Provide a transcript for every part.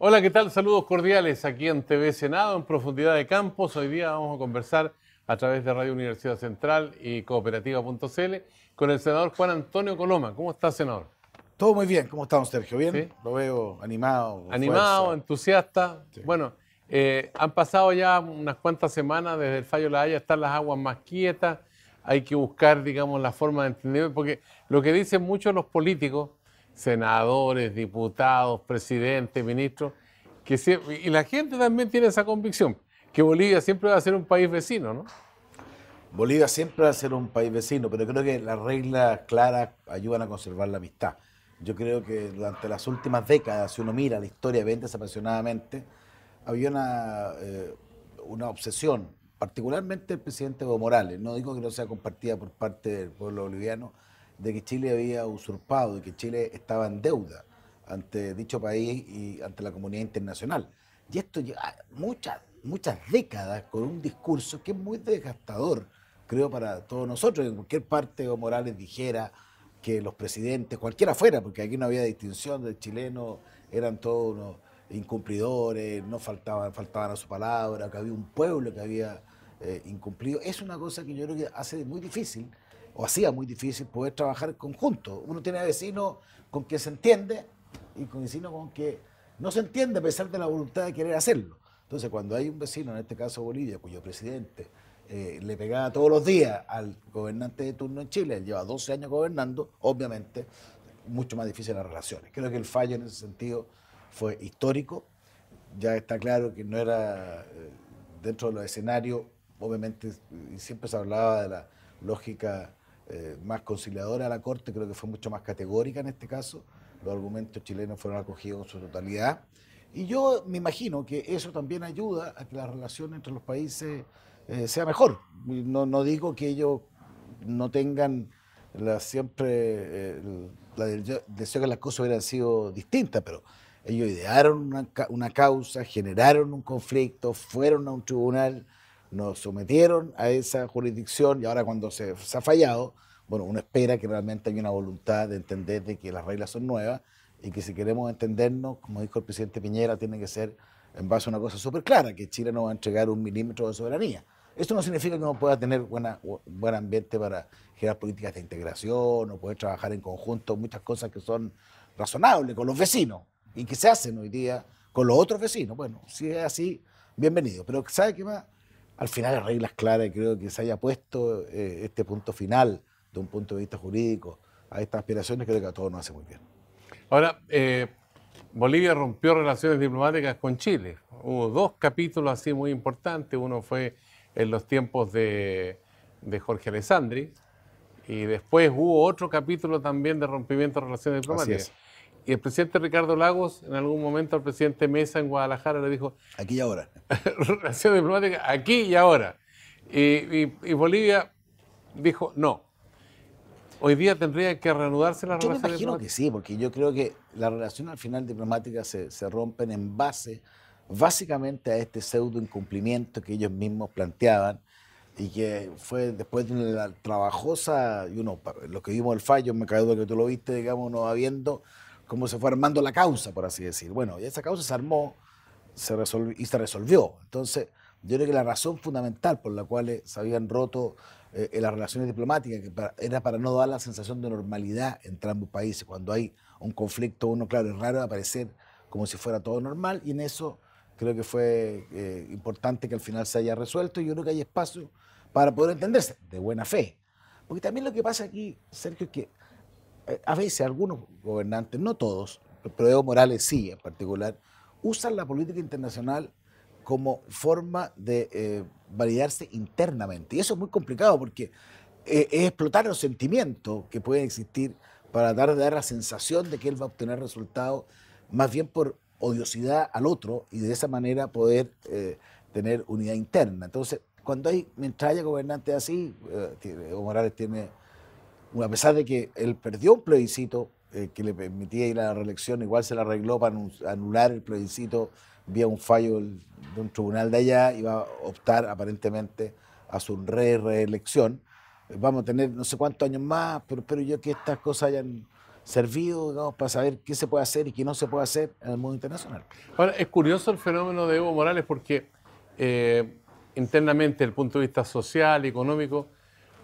Hola, ¿qué tal? Saludos cordiales aquí en TV Senado, en Profundidad de Campos. Hoy día vamos a conversar a través de Radio Universidad Central y Cooperativa.cl con el senador Juan Antonio Coloma. ¿Cómo está, senador? Todo muy bien, ¿cómo estamos, Sergio? ¿Bien? ¿Sí? Lo veo animado, con ¿Animado, fuerza. entusiasta? Sí. Bueno, han pasado ya unas cuantas semanas desde el fallo de La Haya, están las aguas más quietas, hay que buscar, digamos, la forma de entender, porque lo que dicen muchos los políticos, senadores, diputados, presidentes, ministros, y la gente también tiene esa convicción, que Bolivia siempre va a ser un país vecino, ¿no? Bolivia siempre va a ser un país vecino, pero creo que las reglas claras ayudan a conservar la amistad. Yo creo que durante las últimas décadas, si uno mira la historia bien desapasionadamente, había una obsesión, particularmente el presidente Evo Morales, no digo que no sea compartida por parte del pueblo boliviano, de que Chile había usurpado, de que Chile estaba en deuda ante dicho país y ante la comunidad internacional. Y esto lleva muchas décadas con un discurso que es muy desgastador, creo, para todos nosotros. En cualquier parte Evo Morales dijera que los presidentes, cualquiera fuera, porque aquí no había distinción de chilenos, eran todos unos incumplidores, no faltaban a su palabra, que había un pueblo que había incumplido. Es una cosa que yo creo que hace muy difícil, o hacía muy difícil, poder trabajar en conjunto. Uno tiene vecinos con que se entiende y con vecinos con que no se entiende a pesar de la voluntad de querer hacerlo. Entonces, cuando hay un vecino, en este caso Bolivia, cuyo presidente le pegaba todos los días al gobernante de turno en Chile, él lleva 12 años gobernando, obviamente, mucho más difíciles las relaciones. Creo que el fallo en ese sentido fue histórico. Ya está claro que no era dentro de los escenarios, obviamente, y siempre se hablaba de la lógica más conciliadora de la Corte, creo que fue mucho más categórica en este caso. Los argumentos chilenos fueron acogidos en su totalidad. Y yo me imagino que eso también ayuda a que la relación entre los países sea mejor. No digo que ellos no tengan siempre la del deseo que las cosas hubieran sido distintas, pero ellos idearon una causa, generaron un conflicto, fueron a un tribunal, nos sometieron a esa jurisdicción y ahora cuando se ha fallado, bueno, uno espera que realmente haya una voluntad de entender de que las reglas son nuevas y que si queremos entendernos, como dijo el presidente Piñera, tiene que ser en base a una cosa súper clara, que Chile no va a entregar un milímetro de soberanía. Esto no significa que uno pueda tener buen ambiente para generar políticas de integración o poder trabajar en conjunto, muchas cosas que son razonables con los vecinos y que se hacen hoy día con los otros vecinos. Bueno, si es así, bienvenido. Pero ¿sabe qué más? Al final las reglas claras, y creo que se haya puesto este punto final de un punto de vista jurídico a estas aspiraciones, creo que a todos nos hace muy bien. Ahora, Bolivia rompió relaciones diplomáticas con Chile. Hubo dos capítulos así muy importantes. Uno fue en los tiempos de Jorge Alessandri y después hubo otro capítulo también de rompimiento de relaciones Así diplomáticas. es, Y el presidente Ricardo Lagos en algún momento al presidente Mesa en Guadalajara le dijo, aquí y ahora. relaciones diplomáticas aquí y ahora. Y Bolivia dijo, no, hoy día tendría que reanudarse las Yo me relaciones imagino que diplomáticas. sí, porque yo creo que las relaciones al final diplomáticas se rompen en base básicamente a este pseudo incumplimiento que ellos mismos planteaban y que fue después de una trabajosa, y uno, lo que vimos el fallo, me cae que tú lo viste, digamos, no habiendo cómo se fue armando la causa, por así decir. Bueno, y esa causa se armó y se resolvió. Entonces, yo creo que la razón fundamental por la cual se habían roto las relaciones diplomáticas era para no dar la sensación de normalidad entre ambos países. Cuando hay un conflicto, uno, claro, es raro aparecer como si fuera todo normal y en eso creo que fue importante que al final se haya resuelto y yo creo que hay espacio para poder entenderse de buena fe. Porque también lo que pasa aquí, Sergio, es que a veces algunos gobernantes, no todos, pero Evo Morales sí en particular, usan la política internacional como forma de validarse internamente. Y eso es muy complicado porque es explotar los sentimientos que pueden existir para tratar de dar la sensación de que él va a obtener resultados más bien por odiosidad al otro y de esa manera poder tener unidad interna. Entonces, mientras haya gobernantes así, Evo Morales tiene a pesar de que él perdió un plebiscito que le permitía ir a la reelección, igual se la arregló para anular el plebiscito vía un fallo de un tribunal de allá y va a optar aparentemente a su reelección. Vamos a tener no sé cuántos años más, pero espero yo que estas cosas hayan servido, digamos, para saber qué se puede hacer y qué no se puede hacer en el mundo internacional. Ahora, es curioso el fenómeno de Evo Morales porque eh, internamente, desde el punto de vista social y económico,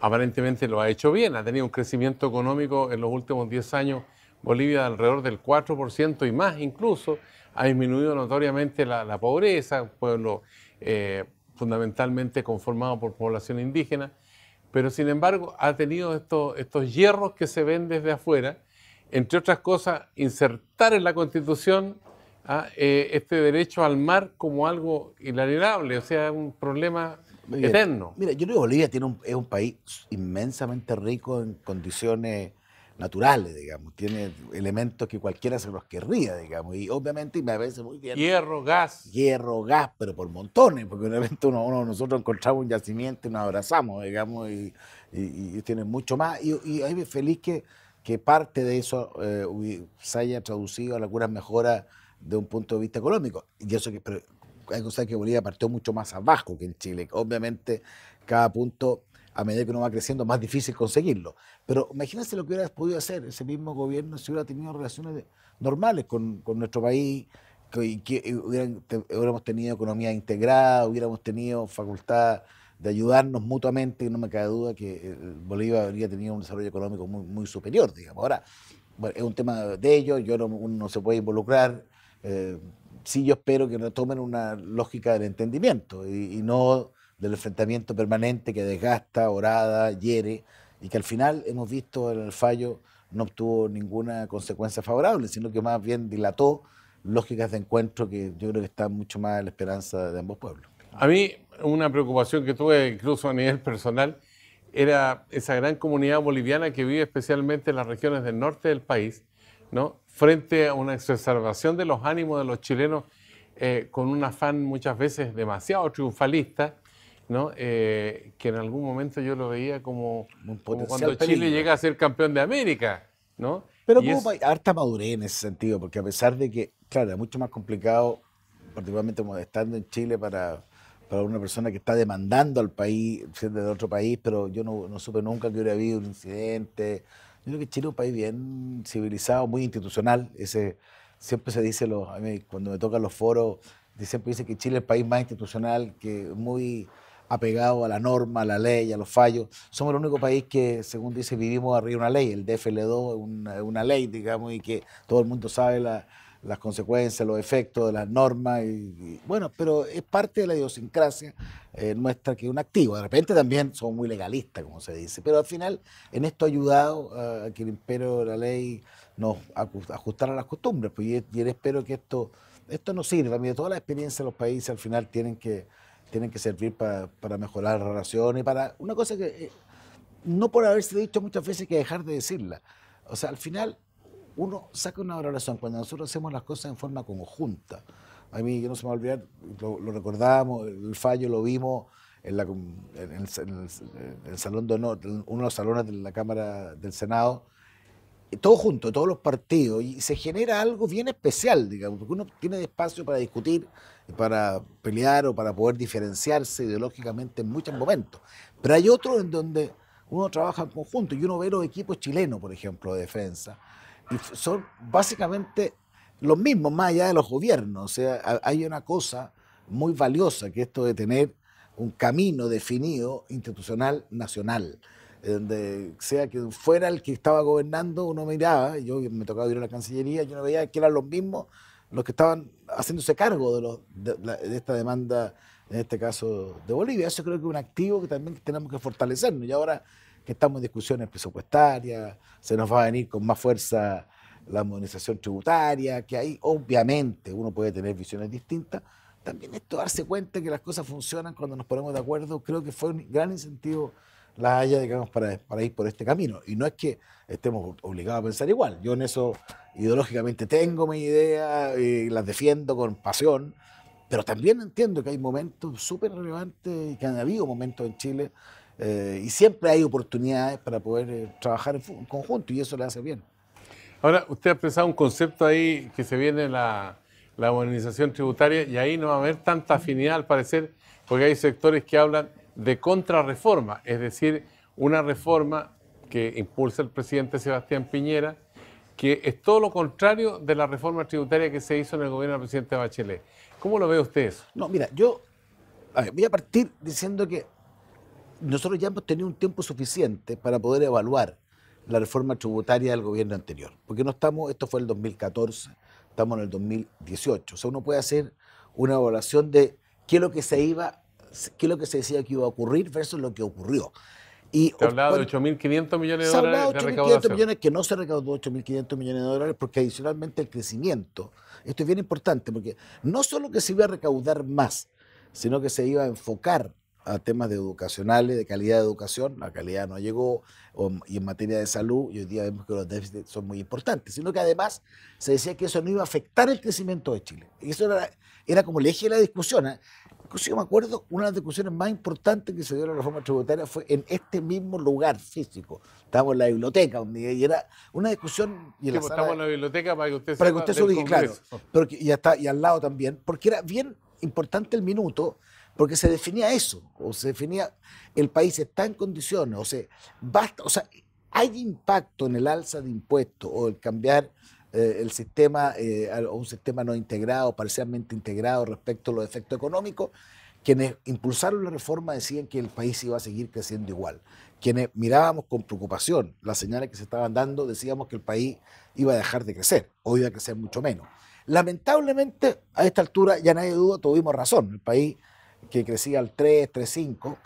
aparentemente lo ha hecho bien. Ha tenido un crecimiento económico en los últimos 10 años, Bolivia de alrededor del 4% y más incluso. Ha disminuido notoriamente la pobreza, un pueblo fundamentalmente conformado por población indígena, pero sin embargo ha tenido estos hierros que se ven desde afuera, entre otras cosas, insertar en la Constitución este derecho al mar como algo inalienable, o sea, un problema Muy bien. eterno. Mira, yo creo que Bolivia es un país inmensamente rico en condiciones naturales, digamos. Tiene elementos que cualquiera se los querría, digamos. Y obviamente, y me parece muy bien, Hierro, gas. hierro, gas, pero por montones, porque obviamente nosotros encontramos un yacimiento y nos abrazamos, digamos, y tiene mucho más. Y ahí me feliz que parte de eso se haya traducido a algunas mejoras de un punto de vista económico. Y eso que, pero hay que saber que Bolivia partió mucho más abajo que en Chile. Obviamente, cada punto, a medida que uno va creciendo, es más difícil conseguirlo. Pero imagínense lo que hubiera podido hacer ese mismo gobierno si hubiera tenido relaciones normales con nuestro país, hubiéramos tenido economía integrada, hubiéramos tenido facultad de ayudarnos mutuamente, y no me cabe duda que Bolivia habría tenido un desarrollo económico muy superior, digamos. Ahora, bueno, es un tema de ellos, uno no se puede involucrar. eh, sí, yo espero que tomen una lógica del entendimiento y no del enfrentamiento permanente que desgasta, orada, hiere, y que al final hemos visto en el fallo no obtuvo ninguna consecuencia favorable, sino que más bien dilató lógicas de encuentro que yo creo que están mucho más en la esperanza de ambos pueblos. A mí, una preocupación que tuve incluso a nivel personal era esa gran comunidad boliviana que vive especialmente en las regiones del norte del país, ¿no? Frente a una exacerbación de los ánimos de los chilenos con un afán muchas veces demasiado triunfalista, ¿no? Que en algún momento yo lo veía Un como potencial cuando Chile peligro. llega a ser campeón de América, ¿no? Pero Y es, harta madurez en ese sentido, porque a pesar de que, claro, es mucho más complicado, particularmente como estando en Chile para una persona que está demandando al país, ser de otro país, pero yo no supe nunca que hubiera habido un incidente. Yo creo que Chile es un país bien civilizado, muy institucional. Siempre se dice, a mí, cuando me tocan los foros, siempre dice que Chile es el país más institucional, que muy apegado a la norma, a la ley, a los fallos. Somos el único país que, según dice, vivimos arriba de una ley. El DFL2 es una ley, digamos, y que todo el mundo sabe las consecuencias, los efectos de las normas. Bueno, pero es parte de la idiosincrasia nuestra, que es un activo. De repente también somos muy legalistas, como se dice, pero al final en esto ha ayudado a que el imperio de la ley nos ajustara a las costumbres. Pues, y espero que esto nos sirva. Mire, todas las experiencias de los países al final tienen que servir para mejorar las relaciones, para una cosa que no por haberse dicho muchas veces hay que dejar de decirla. O sea, al final uno saca una valoración cuando nosotros hacemos las cosas en forma conjunta. A mí, yo no se me va a olvidar, lo recordamos, el fallo lo vimos en el salón de honor, uno de los salones de la Cámara del Senado, todo junto, todos los partidos, y se genera algo bien especial, digamos, porque uno tiene espacio para discutir, para pelear o para poder diferenciarse ideológicamente en muchos momentos. Pero hay otros en donde uno trabaja en conjunto, y uno ve los equipos chilenos, por ejemplo, de defensa, y son básicamente los mismos, más allá de los gobiernos. O sea, hay una cosa muy valiosa, que esto de tener un camino definido institucional nacional, donde sea que fuera el que estaba gobernando, uno miraba, yo me tocaba ir a la Cancillería, yo no veía que eran los mismos los que estaban haciéndose cargo de esta demanda, en este caso de Bolivia. Eso creo que es un activo que también tenemos que fortalecernos. Y ahora que estamos en discusiones presupuestarias, se nos va a venir con más fuerza la modernización tributaria, que ahí obviamente uno puede tener visiones distintas. También esto, darse cuenta que las cosas funcionan cuando nos ponemos de acuerdo, creo que fue un gran incentivo la haya, digamos, para ir por este camino. Y no es que estemos obligados a pensar igual. Yo en eso ideológicamente tengo mi idea y las defiendo con pasión, pero también entiendo que hay momentos súper relevantes y que han habido momentos en Chile y siempre hay oportunidades para poder trabajar en conjunto, y eso le hace bien. ahora, usted ha expresado un concepto ahí que se viene la modernización tributaria y ahí no va a haber tanta afinidad al parecer, porque hay sectores que hablan de contrarreforma, es decir, una reforma que impulsa el presidente Sebastián Piñera, que es todo lo contrario de la reforma tributaria que se hizo en el gobierno del presidente Bachelet. ¿Cómo lo ve usted eso? No, mira, voy a partir diciendo que nosotros ya hemos tenido un tiempo suficiente para poder evaluar la reforma tributaria del gobierno anterior. Porque no estamos, esto fue el 2014, estamos en el 2018. O sea, uno puede hacer una evaluación de qué es lo que se decía que iba a ocurrir versus lo que ocurrió. Y se hablaba de 8.500 millones de se dólares hablaba de de 8.500 recaudación. millones, que no se recaudó 8.500 millones de dólares, porque adicionalmente el crecimiento, esto es bien importante, porque no solo que se iba a recaudar más, sino que se iba a enfocar a temas educacionales, de calidad de educación, la calidad no llegó, y en materia de salud, y hoy día vemos que los déficits son muy importantes, sino que además se decía que eso no iba a afectar el crecimiento de Chile. Y eso era como el eje de la discusión, ¿eh? Incluso yo me acuerdo, una de las discusiones más importantes que se dio en la reforma tributaria fue en este mismo lugar físico. Estábamos en la biblioteca un día y era una discusión. Y en la sala, estamos en la biblioteca para que usted para que sepa usted se del ubique, claro. Congreso. Y al lado también, porque era bien importante el minuto, porque se definía eso, o se definía el país está en condiciones, o sea, hay impacto en el alza de impuestos o el cambiar el sistema a un sistema no integrado, parcialmente integrado respecto a los efectos económicos. Quienes impulsaron la reforma decían que el país iba a seguir creciendo igual. Quienes mirábamos con preocupación las señales que se estaban dando, decíamos que el país iba a dejar de crecer, o iba a crecer mucho menos. Lamentablemente, a esta altura ya nadie duda, tuvimos razón. El país que crecía al 3, 3,5,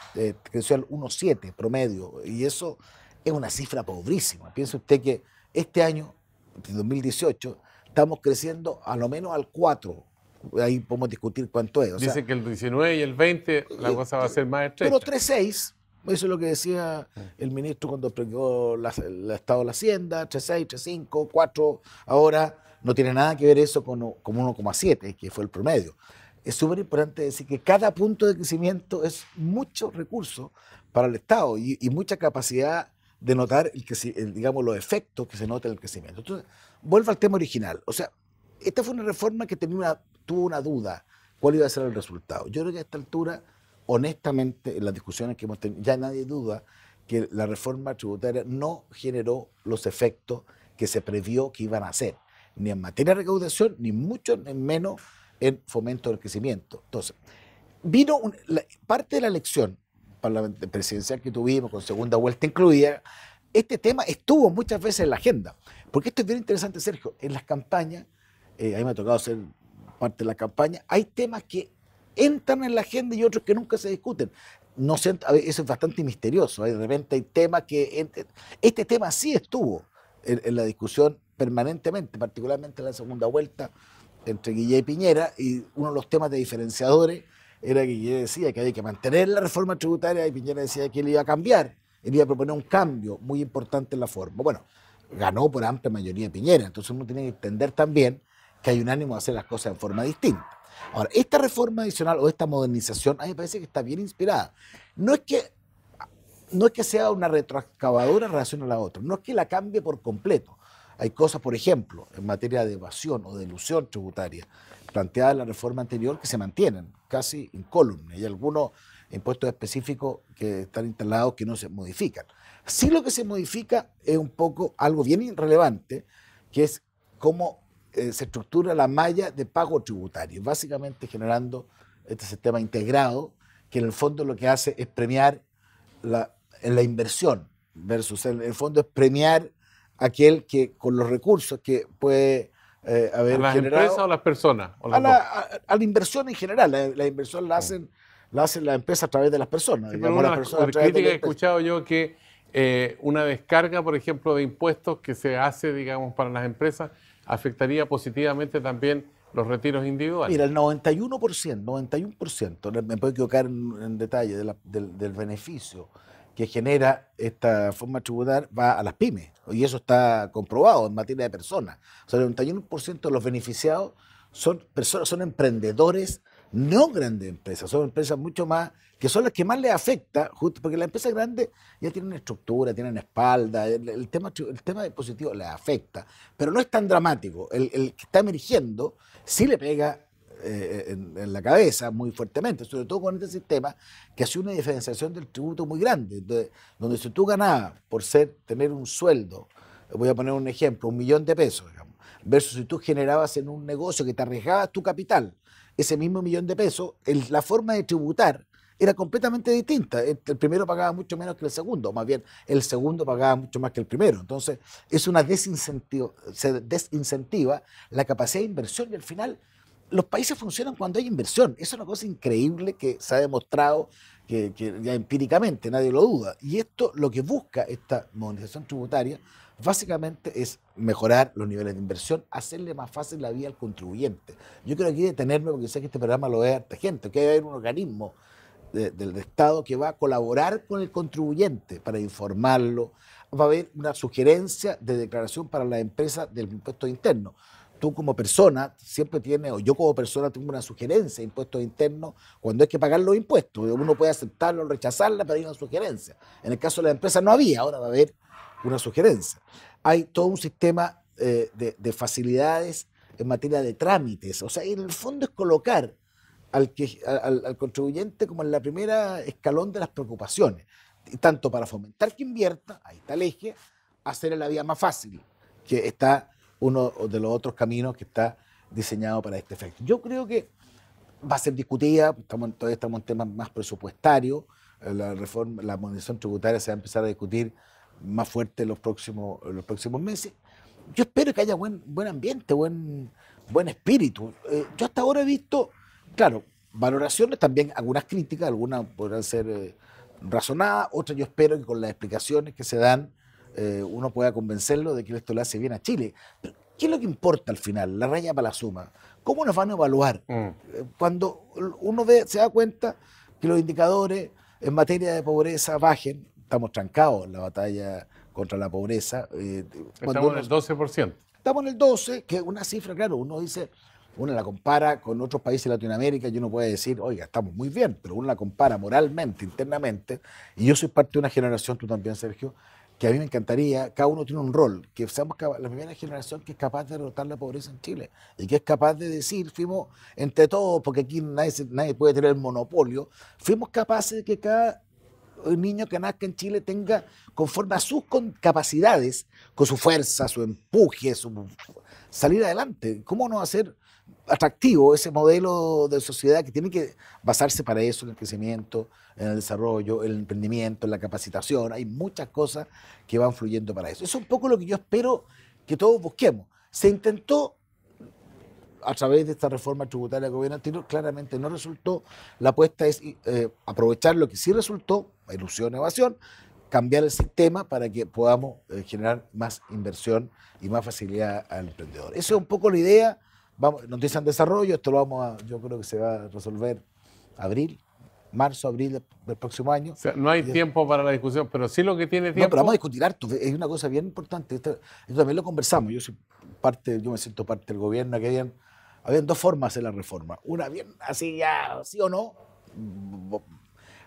creció al 1,7 promedio, y eso es una cifra pobrísima. Piense usted que este año, 2018, estamos creciendo a lo menos al 4. Ahí podemos discutir cuánto es. Dice que el 19 y el 20 la cosa va a ser más estrecha. Pero 3,6, eso es lo que decía el ministro cuando explicó el estado de la Hacienda, 3,6, 3,5, 4, ahora no tiene nada que ver eso con 1,7, que fue el promedio. Es súper importante decir que cada punto de crecimiento es mucho recurso para el Estado y mucha capacidad de notar digamos, los efectos que se nota en el crecimiento. Entonces, vuelvo al tema original. O sea, esta fue una reforma que tuvo una duda, cuál iba a ser el resultado. Yo creo que a esta altura, honestamente, en las discusiones que hemos tenido, ya nadie duda que la reforma tributaria no generó los efectos que se previó que iban a hacer, ni en materia de recaudación, ni mucho menos en fomento del crecimiento. Entonces, parte de la elección presidencial que tuvimos, con segunda vuelta incluida, este tema estuvo muchas veces en la agenda. Porque esto es bien interesante, Sergio. En las campañas, a mí me ha tocado ser parte de la campaña, hay temas que entran en la agenda y otros que nunca se discuten. No sé, eso es bastante misterioso. De repente hay temas que... Este tema sí estuvo en la discusión permanentemente, particularmente en la segunda vuelta, entre Guillé y Piñera, y uno de los temas de diferenciadores era que Guillé decía que había que mantener la reforma tributaria y Piñera decía que él iba a cambiar, él iba a proponer un cambio muy importante en la forma. Bueno, ganó por amplia mayoría Piñera, entonces uno tiene que entender también que hay un ánimo de hacer las cosas en forma distinta. Ahora, esta reforma adicional o esta modernización a mí me parece que está bien inspirada. No es que sea una retroexcavadora en relación a la otra, no es que la cambie por completo. Hay cosas, por ejemplo, en materia de evasión o de elusión tributaria, planteadas en la reforma anterior, que se mantienen casi incólumes. Hay algunos impuestos específicos que están instalados que no se modifican. Sí, lo que se modifica es un poco algo bien irrelevante, que es cómo se estructura la malla de pago tributario, básicamente generando este sistema integrado que en el fondo lo que hace es premiar la inversión, versus en el fondo es premiar aquel que con los recursos que puede haber ¿A las generado, empresas o a las personas? ¿O las a la inversión en general. La inversión la hacen las empresas a través de las personas. Sí, Digamos, pero las una personas a través de crítica la he empresa. escuchado yo que una descarga, por ejemplo, de impuestos que se hace, digamos, para las empresas, afectaría positivamente también los retiros individuales. Mira, el 91%, me puedo equivocar en detalle, del beneficio que genera esta forma tributar va a las pymes, y eso está comprobado en materia de personas. O sea, el 91% de los beneficiados son personas, son emprendedores, no grandes empresas, son empresas mucho más, que son las que más les afecta, justo porque las empresas grandes ya tienen estructura, tienen espalda, el tema impositivo les afecta, pero no es tan dramático. El que está emergiendo sí le pega en la cabeza muy fuertemente, sobre todo con este sistema que hace una diferenciación del tributo muy grande, donde si tú ganabas por tener un sueldo voy a poner un ejemplo, 1.000.000 de pesos, digamos, versus si tú generabas en un negocio que te arriesgabas tu capital, ese mismo 1.000.000 de pesos, la forma de tributar era completamente distinta. El primero pagaba mucho menos que el segundo, o más bien el segundo pagaba mucho más que el primero. Entonces, es una se desincentiva la capacidad de inversión y al final los países funcionan cuando hay inversión. Eso es una cosa increíble que se ha demostrado que ya empíricamente, nadie lo duda. Y esto lo que busca esta modernización tributaria básicamente es mejorar los niveles de inversión, hacerle más fácil la vida al contribuyente. Yo quiero aquí detenerme porque sé que este programa lo ve harta gente, que debe haber un organismo del Estado que va a colaborar con el contribuyente para informarlo. Va a haber una sugerencia de declaración para la empresa del impuesto interno. Tú como persona siempre tienes, o yo como persona tengo una sugerencia de impuestos internos cuando hay que pagar los impuestos. Uno puede aceptarlo o rechazarla, pero hay una sugerencia. En el caso de la empresa no había, ahora va a haber una sugerencia. Hay todo un sistema de facilidades en materia de trámites. O sea, en el fondo es colocar al contribuyente como en la primera escalón de las preocupaciones, y tanto para fomentar que invierta, ahí está el eje, hacerle la vida más fácil, que está uno de los otros caminos que está diseñado para este efecto. Yo creo que va a ser discutida, todavía estamos en temas más presupuestarios, la reforma, la modernización tributaria se va a empezar a discutir más fuerte en los próximos meses. Yo espero que haya buen ambiente, buen espíritu. Yo hasta ahora he visto, claro, valoraciones, también algunas críticas, algunas podrán ser razonadas, otras yo espero que con las explicaciones que se dan uno pueda convencerlo de que esto le hace bien a Chile. Pero, ¿qué es lo que importa al final? La raya para la suma. ¿Cómo nos van a evaluar? Cuando uno se da cuenta que los indicadores en materia de pobreza bajen, estamos trancados en la batalla contra la pobreza. Estamos en el 12%. Estamos en el 12%, que es una cifra, claro, uno la compara con otros países de Latinoamérica y uno puede decir, oiga, estamos muy bien, pero uno la compara moralmente, internamente, y yo soy parte de una generación, tú también, Sergio, que a mí me encantaría, cada uno tiene un rol, que seamos la primera generación que es capaz de derrotar la pobreza en Chile y que es capaz de decir, fuimos entre todos, porque aquí nadie puede tener el monopolio, fuimos capaces de que cada niño que nazca en Chile tenga, conforme a sus capacidades, con su fuerza, su empuje, salir adelante. ¿Cómo no hacer atractivo ese modelo de sociedad que tiene que basarse para eso en el crecimiento, en el desarrollo, en el emprendimiento, en la capacitación? Hay muchas cosas que van fluyendo para eso. Eso es un poco lo que yo espero que todos busquemos. Se intentó a través de esta reforma tributaria del gobierno anterior, claramente no resultó. La apuesta es aprovechar lo que sí resultó, ilusión, evasión, cambiar el sistema para que podamos generar más inversión y más facilidad al emprendedor. Esa es un poco la idea. Noticia en desarrollo, esto yo creo que se va a resolver marzo, abril del próximo año. O sea, no hay tiempo para la discusión, pero sí lo que tiene tiempo... No, pero vamos a discutir harto, es una cosa bien importante. Esto también lo conversamos, yo me siento parte del gobierno, que habían dos formas de hacer la reforma. Una bien así ya, sí o no,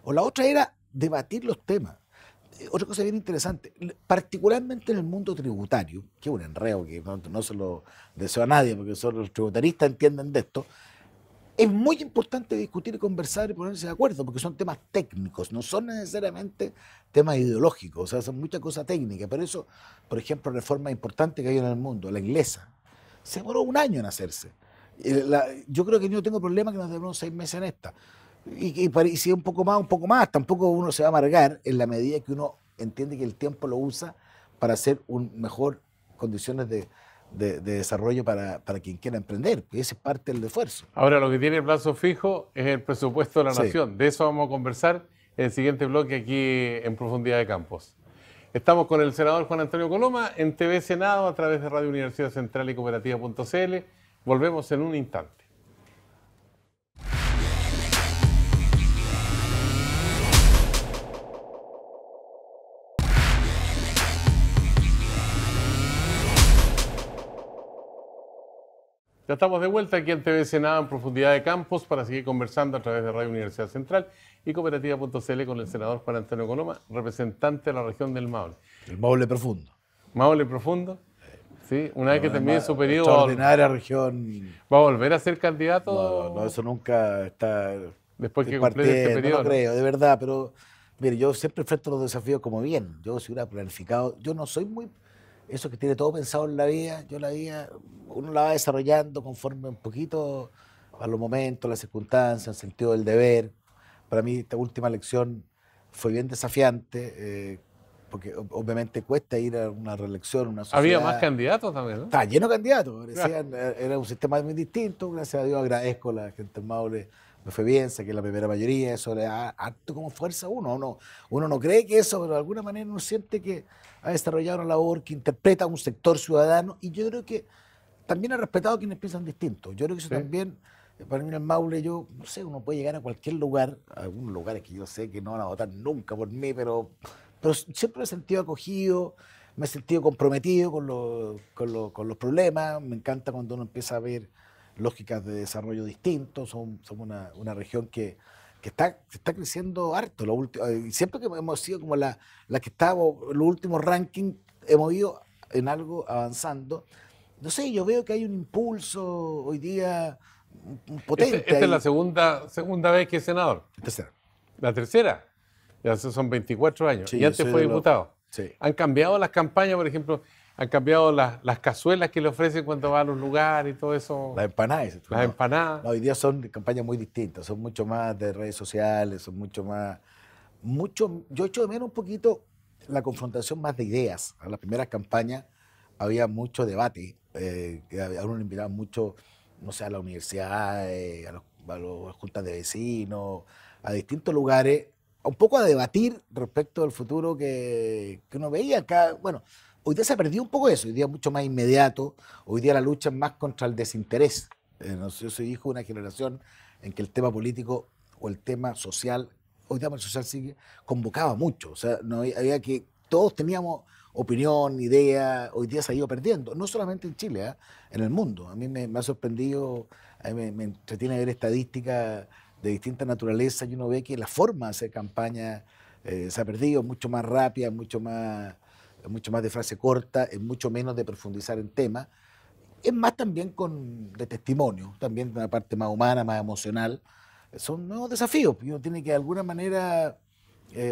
o la otra era debatir los temas. Otra cosa bien interesante, particularmente en el mundo tributario, que es un enredo que no se lo deseo a nadie, porque solo los tributaristas entienden de esto, es muy importante discutir, conversar y ponerse de acuerdo, porque son temas técnicos, no son necesariamente temas ideológicos, o sea, son muchas cosas técnicas. Por eso, por ejemplo, reformas importantes que hay en el mundo, la inglesa, se demoró 1 año en hacerse. Yo creo que no tengo problema que nos demoremos 6 meses en esta. Y si es un poco más, tampoco uno se va a amargar en la medida que uno entiende que el tiempo lo usa para hacer mejor condiciones de desarrollo para quien quiera emprender, que ese es parte del esfuerzo. Ahora, lo que tiene plazo fijo es el presupuesto de la Nación. De eso vamos a conversar en el siguiente bloque aquí en Profundidad de Campos. Estamos con el senador Juan Antonio Coloma en TV Senado a través de Radio Universidad Central y Cooperativa.cl. Volvemos en un instante. Ya estamos de vuelta aquí en TV Senado en Profundidad de Campos para seguir conversando a través de Radio Universidad Central y Cooperativa.cl con el senador Juan Antonio Coloma, representante de la región del Maule. El Maule profundo. Maule profundo. Sí, una vez que termine su periodo. Extraordinaria región. ¿Va a volver a ser candidato? No, eso nunca está. Después que complete este periodo. No lo creo, de verdad, pero mire, yo siempre enfrento los desafíos como bien. Yo si hubiera planificado, yo no soy muy eso que tiene todo pensado en la vida, yo la vida, uno la va desarrollando conforme un poquito a los momentos, las circunstancias, el sentido del deber. Para mí esta última elección fue bien desafiante, porque obviamente cuesta ir a una reelección, una Había más sociedad. candidatos también, ¿no? Estaba lleno de candidatos, parecían, era un sistema muy distinto, gracias a Dios agradezco a la gente del Maule, me fue bien, saqué la primera mayoría, eso le da harto como fuerza a uno no cree que eso, pero de alguna manera uno siente que ha desarrollado una labor que interpreta a un sector ciudadano y yo creo que también ha respetado a quienes piensan distinto, yo creo que eso Sí. también, para mí en el Maule, yo no sé, uno puede llegar a cualquier lugar, a algunos lugares que yo sé que no van a votar nunca por mí, pero siempre me he sentido acogido, me he sentido comprometido con los problemas. Me encanta cuando uno empieza a ver lógicas de desarrollo distintos. Somos una región que está creciendo harto. Y siempre que hemos sido como la que estábamos en los últimos rankings, hemos ido en algo avanzando. No sé, yo veo que hay un impulso hoy día potente Esta es la ahí. segunda vez que es senador. Tercera. La tercera. Ya son 24 años. Sí, Y yo antes soy fue de los. diputado. Sí. Han cambiado las campañas, por ejemplo, han cambiado las cazuelas que le ofrecen cuando va a los lugares y todo eso. Las empanadas. Las empanadas. No, hoy día son campañas muy distintas, son mucho más de redes sociales, son yo echo de menos un poquito la confrontación más de ideas. En las primeras campañas había mucho debate, que a uno le invitaban mucho, no sé, a la universidad, a las juntas de vecinos, a distintos lugares, un poco a debatir respecto del futuro que uno veía acá. Bueno, hoy día se ha perdido un poco eso, hoy día es mucho más inmediato, hoy día la lucha es más contra el desinterés. No sé, yo soy hijo de una generación en que el tema político o el tema social, hoy día el social sigue, convocaba mucho, o sea, no había que, todos teníamos opinión, idea, hoy día se ha ido perdiendo, no solamente en Chile, ¿eh? En el mundo. A mí me ha sorprendido, a mí me entretiene ver estadísticas de distinta naturaleza y uno ve que la forma de hacer campaña se ha perdido, mucho más rápida, mucho más de frase corta, es mucho menos de profundizar en temas. Es más también de testimonio, también de una parte más humana, más emocional. Son nuevos desafíos y uno tiene que de alguna manera,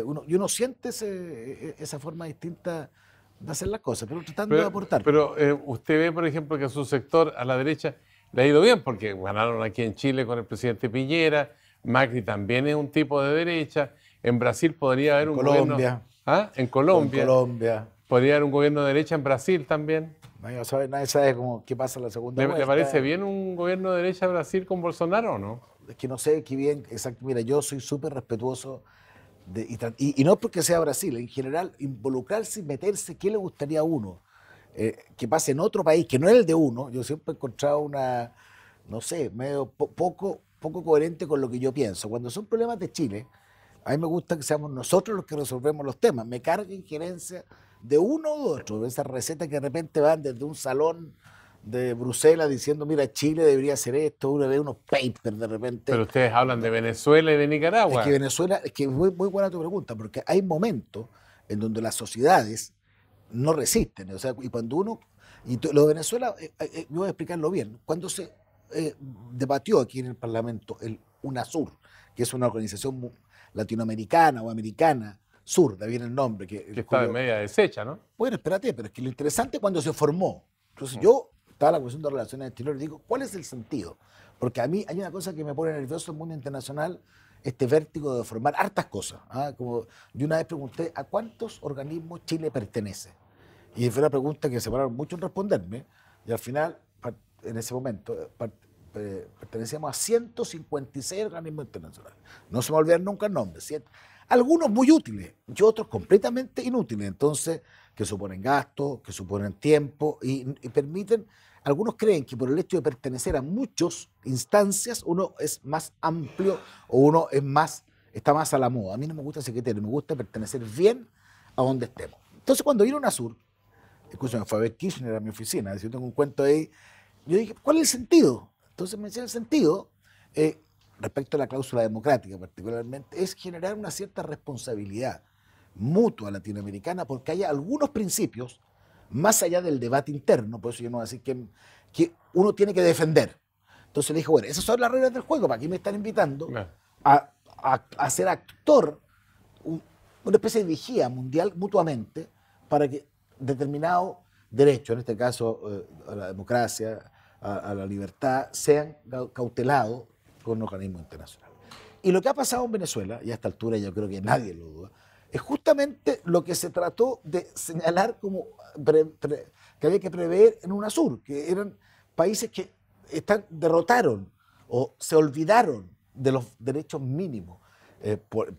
uno siente esa forma distinta de hacer las cosas, pero tratando de aportar. Pero usted ve, por ejemplo, que a su sector, a la derecha, le ha ido bien, porque ganaron aquí en Chile con el presidente Piñera, Macri también es un tipo de derecha, en Brasil podría haber En un Colombia, gobierno... ¿Ah? En en Colombia, Colombia, podría haber un gobierno de derecha en Brasil también. nadie sabe qué pasa en la segunda ¿Le parece vuelta. bien un gobierno de derecha Brasil con Bolsonaro o no? Es que no sé qué bien, exacto. Mira, yo soy súper respetuoso y no es porque sea Brasil, en general, involucrarse y meterse, ¿qué le gustaría a uno? Que pase en otro país que no es el de uno. Yo siempre he encontrado no sé, medio poco coherente con lo que yo pienso. Cuando son problemas de Chile, a mí me gusta que seamos nosotros los que resolvemos los temas. Me carga injerencia de uno u otro, esas recetas que de repente van desde un salón de Bruselas diciendo, mira, Chile debería hacer esto, uno ve unos papers de repente. Pero ustedes hablan de Venezuela y de Es que Nicaragua. Venezuela, es que es muy buena tu pregunta, porque hay momentos en donde las sociedades no resisten. O sea, y cuando uno. Lo de Venezuela, yo voy a explicarlo bien. Cuando se debatió aquí en el Parlamento el UNASUR, que es una organización latinoamericana o americana, sur, de ahí viene el nombre. Que está de media deshecha, ¿no? Bueno, espérate, pero es que lo interesante es cuando se formó. Entonces yo estaba en la Comisión de Relaciones Exteriores y digo, ¿cuál es el sentido? Porque a mí hay una cosa que me pone nervioso en el mundo internacional, este vértigo de formar hartas cosas. ¿Ah? Como yo una vez pregunté, ¿a cuántos organismos Chile pertenece? Y fue una pregunta que se pararon mucho en responderme, y al final, en ese momento, pertenecíamos a 156 organismos internacionales. No se me va a olvidar nunca el nombre. Algunos muy útiles y otros completamente inútiles. Entonces, que suponen gastos, que suponen tiempo y permiten. Algunos creen que por el hecho de pertenecer a muchas instancias uno es más amplio o uno está más a la moda. A mí no me gusta ese criterio, me gusta pertenecer bien a donde estemos. Entonces, cuando vino UNASUR, escúchame, fue a ver Kirchner a mi oficina, yo tengo un cuento ahí, yo dije, ¿cuál es el sentido? Entonces me decía el sentido, respecto a la cláusula democrática particularmente, es generar una cierta responsabilidad mutua latinoamericana porque hay algunos principios, más allá del debate interno, por eso yo no voy a decir que uno tiene que defender. Entonces le dije, bueno, esas son las reglas del juego, para aquí me están invitando Claro. a ser actor, una especie de vigía mundial mutuamente, para que determinado derechos, en este caso a la democracia, a la libertad, sean cautelados con un organismo internacional. Y lo que ha pasado en Venezuela, y a esta altura yo creo que nadie lo duda, es justamente lo que se trató de señalar como que había que prever en UNASUR, que eran países que derrotaron o se olvidaron de los derechos mínimos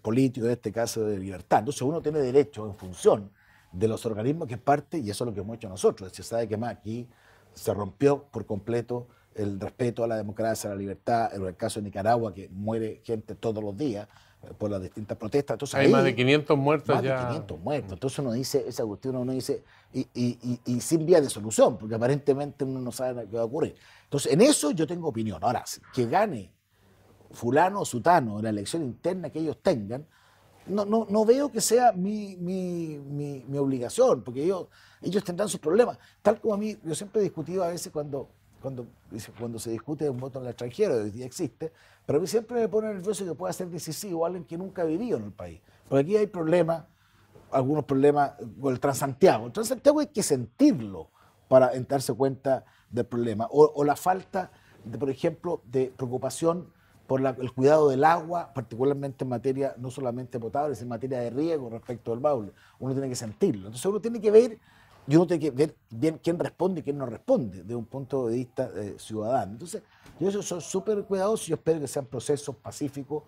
políticos, en este caso de libertad. Entonces uno tiene derecho en función de los organismos que parte, y eso es lo que hemos hecho nosotros. Se sabe que más aquí se rompió por completo el respeto a la democracia, a la libertad, en el caso de Nicaragua, que muere gente todos los días por las distintas protestas. Entonces, hay ahí, más de 500 muertos más ya. de 500 muertos. Entonces uno dice, esa cuestión uno dice, y sin vía de solución, porque aparentemente uno no sabe qué va a ocurrir. Entonces, en eso yo tengo opinión. Ahora, que gane fulano o sutano en la elección interna que ellos tengan, no veo que sea mi obligación, porque ellos tendrán sus problemas. Tal como a mí, yo siempre he discutido a veces cuando se discute de un voto en el extranjero, hoy día existe, pero a mí siempre me pone nervioso que pueda ser decisivo alguien que nunca ha vivido en el país. Porque aquí hay problemas, algunos problemas con el Transantiago. El Transantiago hay que sentirlo para darse cuenta del problema. O la falta, por ejemplo, de preocupación por el cuidado del agua, particularmente en materia no solamente potable, sino en materia de riego respecto del Maule. Uno tiene que sentirlo. Entonces uno tiene que ver, y uno tiene que ver bien quién responde y quién no responde, desde un punto de vista ciudadano. Entonces, yo soy súper cuidadoso y yo espero que sean procesos pacíficos,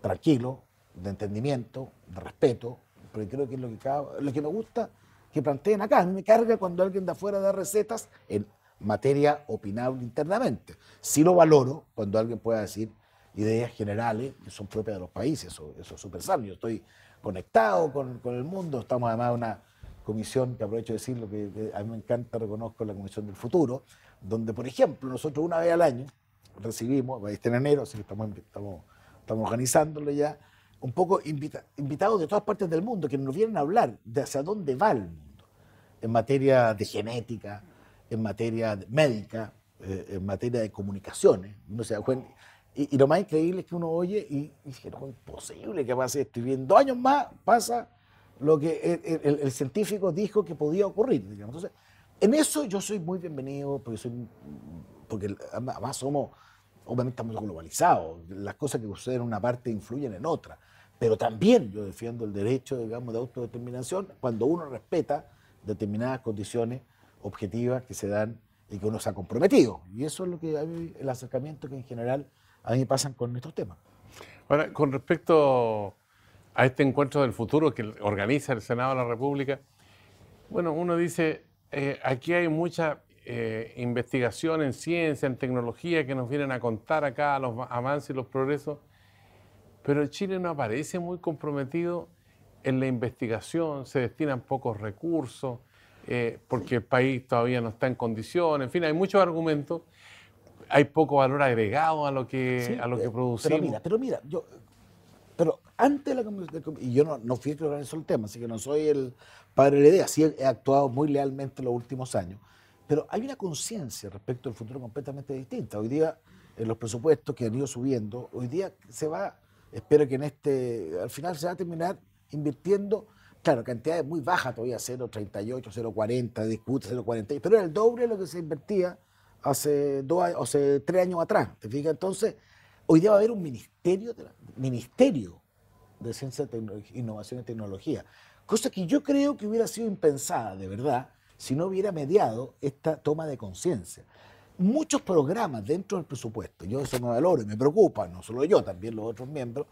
tranquilos, de entendimiento, de respeto, porque creo que es lo que me gusta que planteen acá. A mí me carga cuando alguien de afuera da recetas en materia opinable internamente. Sí lo valoro cuando alguien pueda decir ideas generales que son propias de los países, eso es súper sano. Yo estoy conectado con el mundo, estamos además en una comisión, que aprovecho de decirlo, que a mí me encanta, reconozco, la Comisión del Futuro, donde, por ejemplo, nosotros una vez al año recibimos, está en enero, así que estamos organizándolo ya, un poco invitados de todas partes del mundo que nos vienen a hablar de hacia dónde va el mundo, en materia de genética, en materia médica, en materia de comunicaciones. No se da cuenta. Y lo más increíble es que uno oye y dice, no, es imposible que pase esto. Y en 2 años más pasa lo que el científico dijo que podía ocurrir, digamos. Entonces, en eso yo soy muy bienvenido, porque además obviamente estamos globalizados, las cosas que suceden en una parte influyen en otra, pero también yo defiendo el derecho, digamos, de autodeterminación cuando uno respeta determinadas condiciones objetivas que se dan y que uno se ha comprometido. Y eso es lo que el acercamiento que en general a mí me pasan con estos temas. Ahora, con respecto a este encuentro del futuro que organiza el Senado de la República, bueno, uno dice, aquí hay mucha investigación en ciencia, en tecnología que nos vienen a contar acá los avances y los progresos, pero Chile no aparece muy comprometido en la investigación, se destinan pocos recursos, porque el país todavía no está en condiciones, en fin, hay muchos argumentos. Hay poco valor agregado a lo que, Sí, producimos. Pero antes de y yo no fui el que organizó el tema, así que no soy el padre de la idea, sí he actuado muy lealmente en los últimos años, pero hay una conciencia respecto al futuro completamente distinta. Hoy día, en los presupuestos que han ido subiendo, hoy día espero que al final se va a terminar invirtiendo, claro, cantidades muy bajas todavía, 0,38, 0,40, discute 0,40, pero era el doble de lo que se invertía hace 3 años atrás, ¿te fijas? Entonces, hoy día va a haber un ministerio de Ciencia, Innovación y Tecnología, cosa que yo creo que hubiera sido impensada, de verdad, si no hubiera mediado esta toma de conciencia. Muchos programas dentro del presupuesto, yo eso me valoro y me preocupa, no solo yo, también los otros miembros,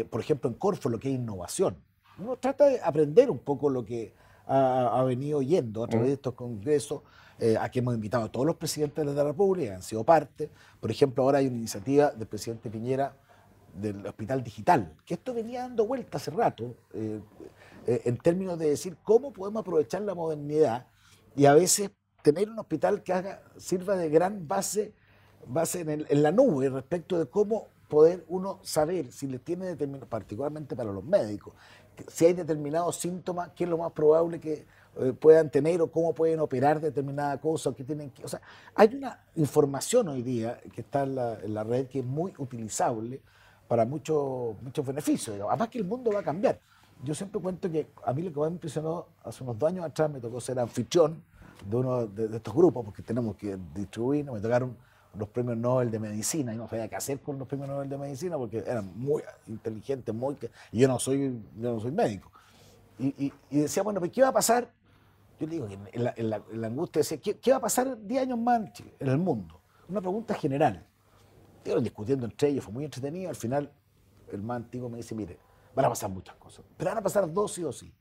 por ejemplo en Corfo, lo que es innovación. Uno trata de aprender un poco lo que ha venido oyendo a través de estos congresos. Aquí hemos invitado a todos los presidentes de la República, han sido parte. Por ejemplo, ahora hay una iniciativa del presidente Piñera del Hospital Digital, que esto venía dando vuelta hace rato, en términos de decir cómo podemos aprovechar la modernidad y a veces tener un hospital que sirva de gran base en la nube respecto de cómo poder uno saber si les tiene determinado, particularmente para los médicos, si hay determinados síntomas, qué es lo más probable que puedan tener o cómo pueden operar determinada cosa, o sea, hay una información hoy día que está en la red que es muy utilizable para muchos beneficios. Digamos. Además que el mundo va a cambiar. Yo siempre cuento que a mí lo que más me impresionó hace unos 2 años atrás me tocó ser anfitrión de uno de estos grupos, porque tenemos que distribuirnos. Me tocaron los premios Nobel de Medicina y no sabía qué hacer con los premios Nobel de Medicina porque eran muy inteligentes, y yo no soy médico. Y decía, bueno, ¿pero qué va a pasar? Yo le digo que en la angustia decía, ¿qué va a pasar 10 años más en el mundo? Una pregunta general. Estuvieron discutiendo entre ellos, fue muy entretenido. Al final, el más antiguo me dice, mire, van a pasar muchas cosas, pero van a pasar dos sí o sí.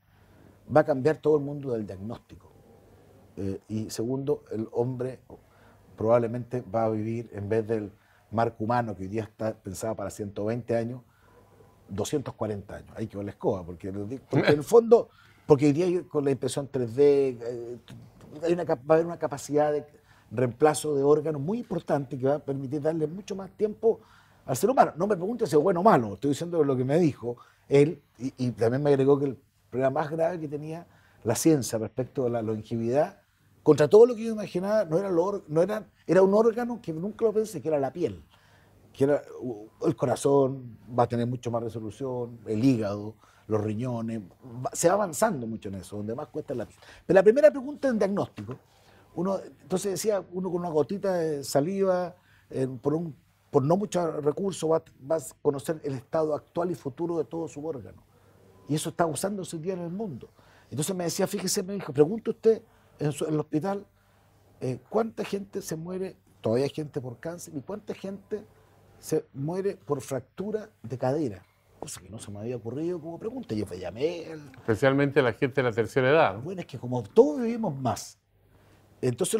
Va a cambiar todo el mundo del diagnóstico. Y segundo, el hombre probablemente va a vivir, en vez del marco humano que hoy día está pensado para 120 años, 240 años. Hay que ver la escoba, porque en el fondo, porque hoy día con la impresión 3D va a haber una capacidad de reemplazo de órganos muy importante que va a permitir darle mucho más tiempo al ser humano. No me pregunte si es bueno o malo, estoy diciendo lo que me dijo él, y también me agregó que el problema más grave que tenía la ciencia respecto a la longevidad, contra todo lo que yo imaginaba, era un órgano que nunca lo pensé, que era la piel, que era el corazón, va a tener mucho más resolución, el hígado, los riñones, se va avanzando mucho en eso, donde más cuesta la piel. Pero la primera pregunta en diagnóstico, entonces decía, uno con una gotita de saliva, por no muchos recursos, va a conocer el estado actual y futuro de todo su órgano. Y eso está usándose hoy día en el mundo. Entonces me decía, fíjese, me dijo, pregunte usted en el hospital, ¿cuánta gente se muere, todavía hay gente por cáncer, y cuánta gente se muere por fractura de cadera? Cosa que no se me había ocurrido como pregunta. Yo me llamé. Especialmente la gente de la tercera edad, ¿no? Bueno, es que como todos vivimos más, entonces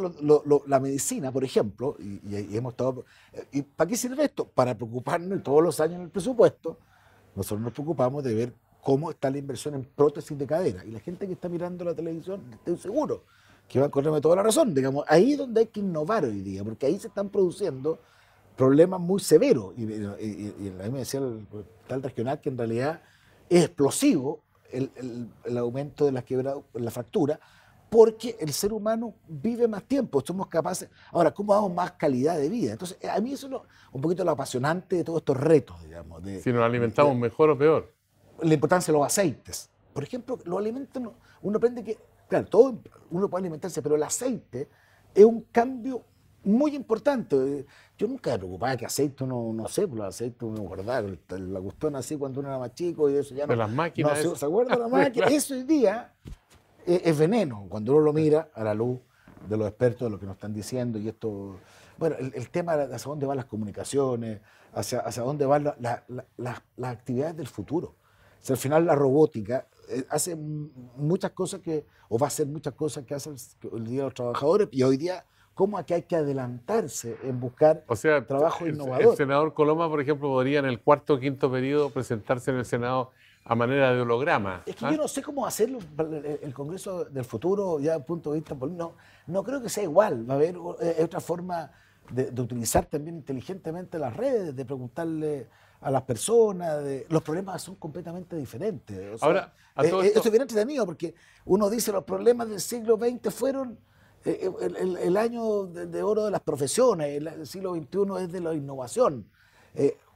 la medicina, por ejemplo, y hemos estado... ¿Y para qué sirve esto? Para preocuparnos todos los años en el presupuesto. Nosotros nos preocupamos de ver cómo está la inversión en prótesis de cadera. Y la gente que está mirando la televisión, estoy seguro que va a encontrarme toda la razón. Digamos, ahí es donde hay que innovar hoy día, porque ahí se están produciendo problemas muy severos. Y a mí me decía el tal regional que en realidad es explosivo el aumento de las quebradas, la fractura, porque el ser humano vive más tiempo, somos capaces... Ahora, ¿cómo damos más calidad de vida? Entonces, a mí eso es un poquito lo apasionante de todos estos retos, digamos. Si nos alimentamos mejor o peor. La importancia de los aceites. Por ejemplo, los alimentos, uno aprende que, claro, uno puede alimentarse, pero el aceite es un cambio muy importante. Yo nunca me preocupaba que aceite uno, no sé, por los aceites uno guardaba la cuestión así cuando uno era más chico y eso ya no. De las máquinas. No, ¿se acuerda de las máquinas? Eso hoy día es veneno cuando uno lo mira a la luz de los expertos, de lo que nos están diciendo. Y esto, bueno, el tema de hacia dónde van las comunicaciones, hacia dónde van las actividades del futuro. O sea, al final la robótica hace muchas cosas o va a hacer muchas cosas que hacen el día de los trabajadores, y hoy día, ¿cómo aquí hay que adelantarse en buscar trabajo innovador? El senador Coloma, por ejemplo, podría en el cuarto o quinto periodo presentarse en el Senado a manera de holograma. Es que yo no sé cómo hacerlo el Congreso del futuro, ya desde el punto de vista político. No creo que sea igual. Va a haber otra forma de utilizar también inteligentemente las redes, de preguntarle a las personas. Los problemas son completamente diferentes. O sea, ahora, esto es bien entretenido porque uno dice los problemas del siglo XX fueron el año de oro de las profesiones, el siglo XXI es de la innovación.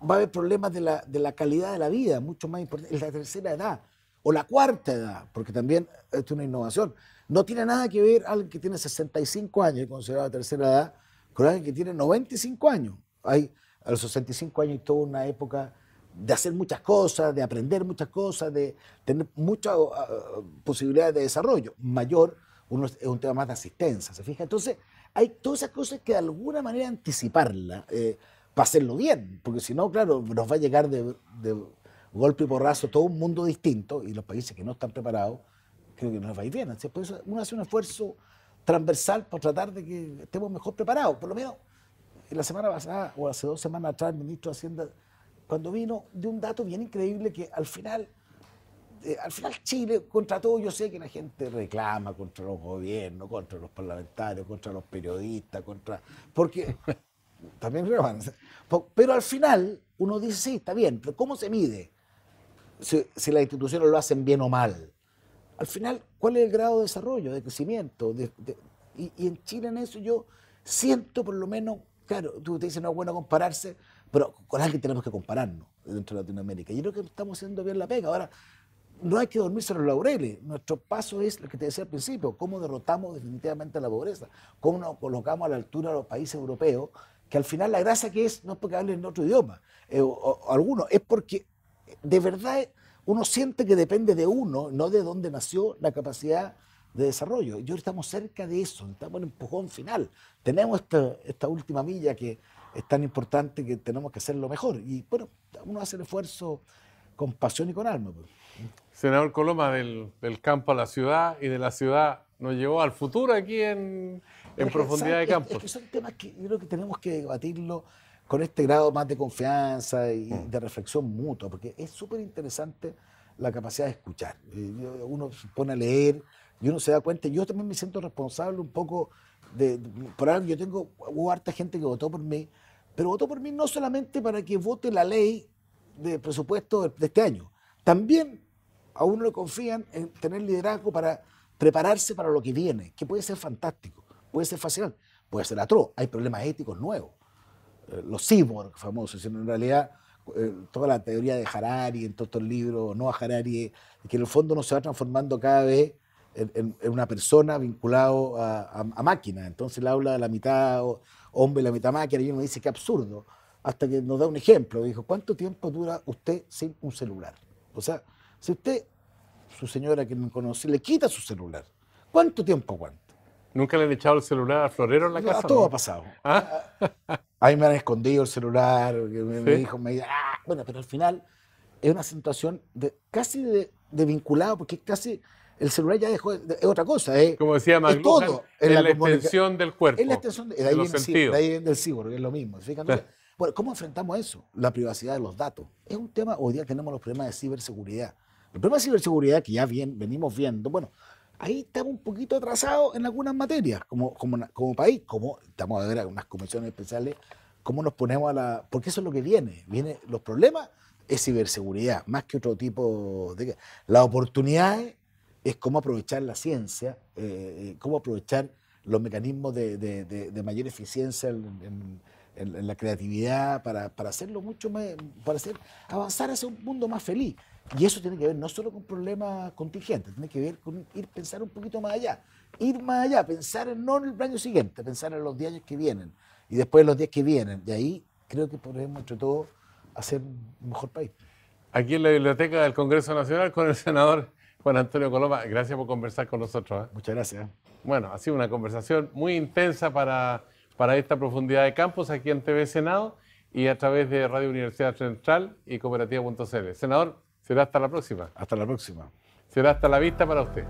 Va a haber problemas de la calidad de la vida, mucho más importante, la tercera edad o la cuarta edad, porque también es una innovación. No tiene nada que ver alguien que tiene 65 años, considerado tercera edad, con alguien que tiene 95 años. A los 65 años hay toda una época de hacer muchas cosas, de aprender muchas cosas, de tener muchas posibilidades de desarrollo. Mayor, es un tema más de asistencia, ¿se fija? Entonces, hay todas esas cosas que de alguna manera anticiparlas, para hacerlo bien, porque si no, claro, nos va a llegar de golpe y porrazo todo un mundo distinto, y los países que no están preparados, creo que no les va a ir bien. Entonces, por eso uno hace un esfuerzo transversal para tratar de que estemos mejor preparados. Por lo menos, la semana pasada, o hace 2 semanas atrás, el ministro de Hacienda, cuando vino, dio un dato bien increíble que al final Chile, contra todo, yo sé que la gente reclama contra los gobiernos, contra los parlamentarios, contra los periodistas, porque también reclaman. Pero al final uno dice, sí, está bien, pero ¿cómo se mide si las instituciones lo hacen bien o mal? Al final, ¿cuál es el grado de desarrollo, de crecimiento? Y en Chile en eso yo siento por lo menos, claro, tú te dices no es bueno compararse, pero con alguien tenemos que compararnos dentro de Latinoamérica. Yo creo que estamos haciendo bien la pega. Ahora, no hay que dormirse en los laureles. Nuestro paso es lo que te decía al principio, cómo derrotamos definitivamente la pobreza, cómo nos colocamos a la altura de los países europeos, que al final la gracia que es, no es porque hablen en otro idioma, o algunos, es porque de verdad uno siente que depende de uno, no de dónde nació la capacidad de desarrollo. Y hoy estamos cerca de eso, estamos en el empujón final. Tenemos esta última milla que es tan importante que tenemos que hacerlo mejor. Y bueno, uno hace el esfuerzo con pasión y con alma. Pues. Senador Coloma, del campo a la ciudad y de la ciudad nos llevó al futuro aquí en profundidad de campo. Es que son temas que yo creo que tenemos que debatirlo con este grado más de confianza y de reflexión mutua, porque es súper interesante la capacidad de escuchar. Uno se pone a leer y uno se da cuenta. Yo también me siento responsable un poco por algo. Hubo harta gente que votó por mí, pero votó por mí no solamente para que vote la ley de presupuesto de este año. También a uno le confían en tener liderazgo para prepararse para lo que viene, que puede ser fantástico, puede ser fascinante, puede ser atroz. Hay problemas éticos nuevos. Los cyborg famosos, en realidad toda la teoría de Harari, en todos estos libros, no a Harari, que en el fondo uno se va transformando cada vez en una persona vinculado a máquina. Entonces él habla de la mitad hombre y la mitad máquina, y uno dice que absurdo, hasta que nos da un ejemplo. Dijo, ¿cuánto tiempo dura usted sin un celular? O sea, si usted, su señora que no conoce, le quita su celular, ¿cuánto tiempo aguanta? ¿Nunca le han echado el celular al florero en la casa? Todo ¿no? ha pasado. ¿Ah? A mí me han escondido el celular, mi ¿Sí? hijo me dice, bueno, pero al final es una situación casi de vinculado, porque casi el celular ya dejó, es otra cosa. Como decía Es McLuhan, todo. es la extensión del cuerpo, Es la extensión de ahí de los viene sentidos. de ahí viene el cyborg, es lo mismo. Entonces, bueno, ¿cómo enfrentamos eso? La privacidad de los datos. Es un tema, hoy día tenemos los problemas de ciberseguridad. El problema de ciberseguridad que ya venimos viendo, bueno, ahí estamos un poquito atrasados en algunas materias, como país, como estamos a ver algunas comisiones especiales, cómo nos ponemos porque eso es lo que viene. Los problemas es ciberseguridad, más que otro tipo de... Las oportunidades es cómo aprovechar la ciencia, cómo aprovechar los mecanismos de mayor eficiencia en la creatividad para hacerlo mucho más, avanzar hacia un mundo más feliz. Y eso tiene que ver no solo con problemas contingentes, tiene que ver con pensar un poquito más allá. Ir más allá, pensar no en el año siguiente, pensar en los 10 años que vienen y después en los 10 que vienen. Y ahí creo que podemos, entre todos, hacer un mejor país. Aquí en la Biblioteca del Congreso Nacional con el senador Juan Antonio Coloma. Gracias por conversar con nosotros. Muchas gracias. Bueno, ha sido una conversación muy intensa para esta profundidad de campos aquí en TV Senado y a través de Radio Universidad Central y Cooperativa.cl. Senador, será hasta la próxima. Hasta la próxima. Será hasta la vista para usted.